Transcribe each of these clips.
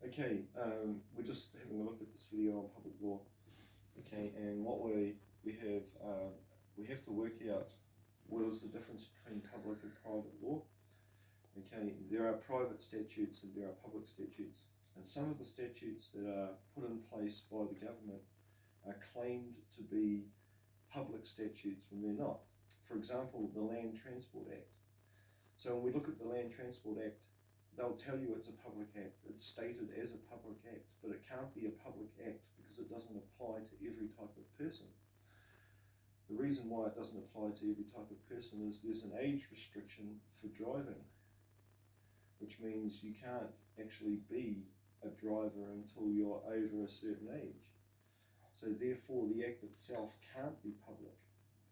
Okay, we're just having a look at this video on public law. Okay, and what we have to work out what is the difference between public and private law. Okay, there are private statutes and there are public statutes, and some of the statutes that are put in place by the government are claimed to be public statutes when they're not. For example, the Land Transport Act. So when we look at the Land Transport Act, they'll tell you it's a public act. It's stated as a public act, but it can't be a public act because it doesn't apply to every type of person. The reason why it doesn't apply to every type of person is there's an age restriction for driving, which means you can't actually be a driver until you're over a certain age. So therefore the act itself can't be public.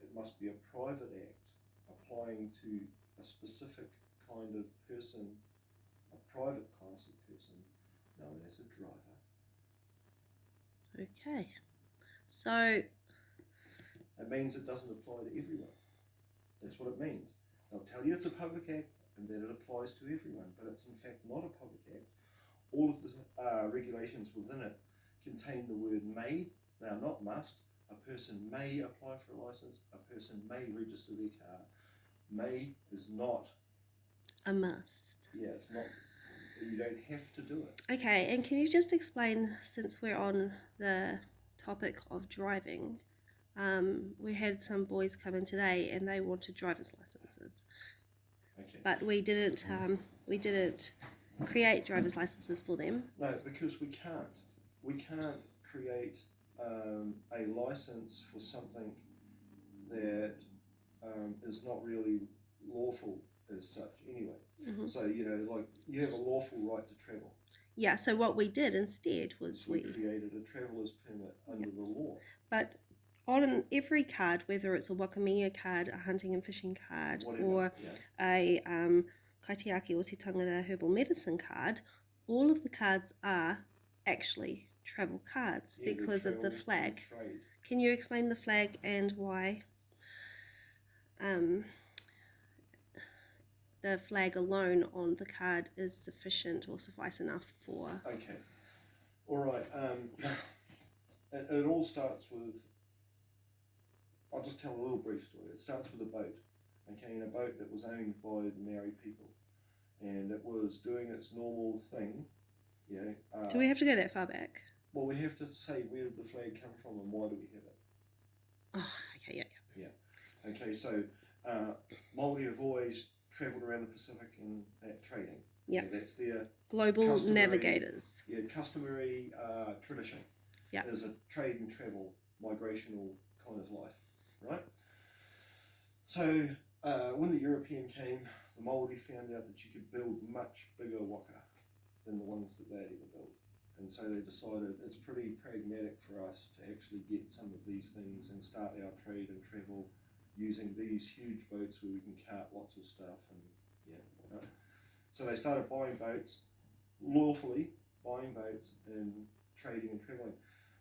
It must be a private act applying to a specific kind of person, a private class of person known as a driver. Okay, so it means it doesn't apply to everyone. That's what it means. They'll tell you it's a public act and that it applies to everyone, but it's in fact not a public act. All of the regulations within it contain the word may. They are not must. A person may apply for a license. A person may register their car. May is not a must. Yeah, it's not. You don't have to do it. Okay, and can you just explain, since we're on the topic of driving, we had some boys come in today and they wanted driver's licenses. Okay. But we didn't create driver's licenses for them. No, because we can't. We can't create a license for something that is not really lawful as such anyway. Mm-hmm. So, you know, like you have a lawful right to travel. Yeah, so what we did instead was we created a traveller's permit under the law. But on every card, whether it's a Wakamiya card, a hunting and fishing card, or a Kaitiaki o Te Tangata herbal medicine card, all of the cards are actually travel cards because of the flag. Can you explain the flag and why the flag alone on the card is sufficient or suffice enough for... Okay. All right. It all starts with... I'll just tell a little brief story. It starts with a boat. Okay, and a boat that was owned by the Maori people. And it was doing its normal thing. You know, do we have to go that far back? Well, we have to say where did the flag come from and why do we have it. Oh, okay, yeah. Okay, so Maori have always travelled around the Pacific and trading. Yeah. So that's their global navigators. Yeah, customary tradition. Yeah. Is a trade and travel, migrational kind of life, right? So when the European came, the Maori found out that you could build much bigger waka than the ones that they'd ever built. And so they decided it's pretty pragmatic for us to actually get some of these things and start our trade and travel using these huge boats where we can cart lots of stuff and whatnot. So they started buying boats, lawfully buying boats and trading and travelling.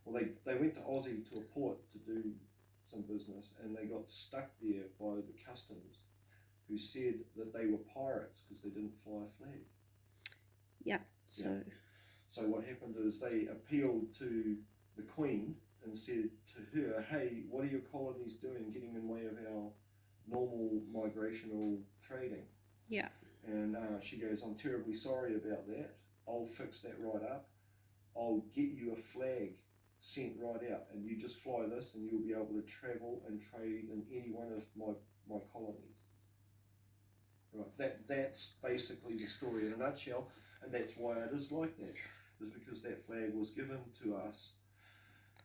Well, they went to Aussie to a port to do some business and they got stuck there by the customs who said that they were pirates because they didn't fly a flag. Yeah, so... Yeah. So what happened is they appealed to the Queen and said to her, hey, what are your colonies doing getting in the way of our normal migrational trading? Yeah. And she goes, I'm terribly sorry about that. I'll fix that right up. I'll get you a flag sent right out and you just fly this and you'll be able to travel and trade in any one of my colonies. Right. That's basically the story in a nutshell, and that's why it is like that. Is because that flag was given to us.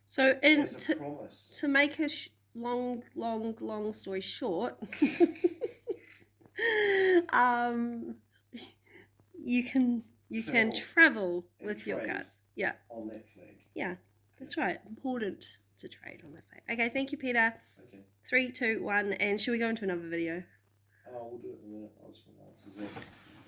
So, as a promise. To make a long story short, you can travel with your cards. Yeah. On that flag. Yeah, that's right. Important to trade on that flag. Okay, thank you, Peter. Okay. 3, 2, 1, and should we go into another video? We'll do it in a minute. I just want to answer that.